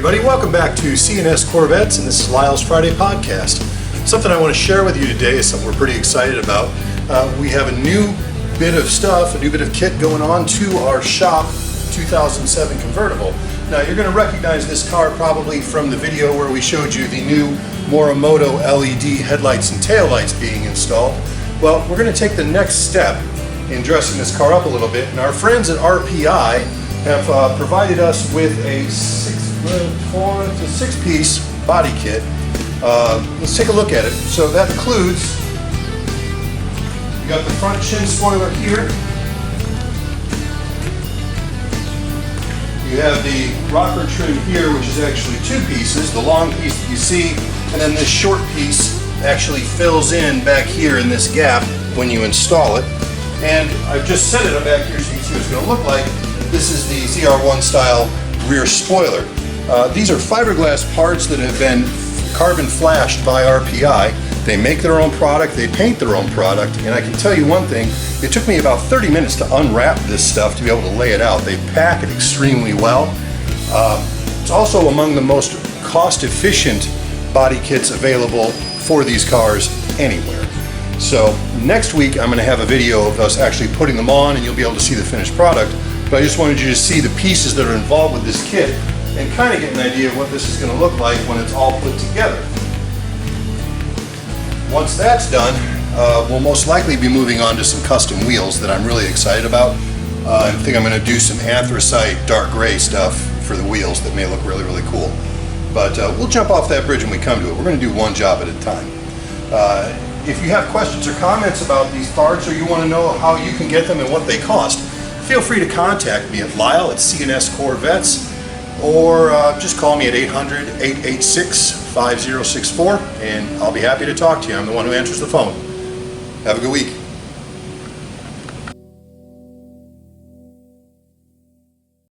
everybody, welcome back to CNS Corvettes, and this is Lyle's Friday podcast. Something I want to share with you today is something we're pretty excited about. We have a new bit of stuff, a new bit of kit going on to our shop 2007 convertible. Now you're going to recognize this car probably from the video where we showed you the new Morimoto LED headlights and taillights being installed. Well, we're going to take the next step in dressing this car up a little bit, and our friends at RPI have provided us with a six-piece body kit. Let's take a look at it. So that includes, you got the front chin spoiler here. You have the rocker trim here, which is actually two pieces, the long piece that you see, and then this short piece actually fills in back here in this gap when you install it. And I've just set it up back here so you can see what it's going to look like. This is the ZR1 style rear spoiler. These are fiberglass parts that have been carbon flashed by RPI. They make their own product, they paint their own product, and I can tell you one thing, it took me about 30 minutes to unwrap this stuff to be able to lay it out. They pack it extremely well. It's also among the most cost-efficient body kits available for these cars anywhere. So next week I'm going to have a video of us actually putting them on, and you'll be able to see the finished product. But I just wanted you to see the pieces that are involved with this kit and kind of get an idea of what this is going to look like when it's all put together. Once that's done, we'll most likely be moving on to some custom wheels that I'm really excited about. I think I'm going to do some anthracite dark gray stuff for the wheels that may look really, really cool. But we'll jump off that bridge when we come to it. We're going to do one job at a time. If you have questions or comments about these parts, or you want to know how you can get them and what they cost, feel free to contact me at Lyle at CNS Corvettes, or just call me at 800-886-5064, and I'll be happy to talk to you. I'm the one who answers the phone. Have a good week.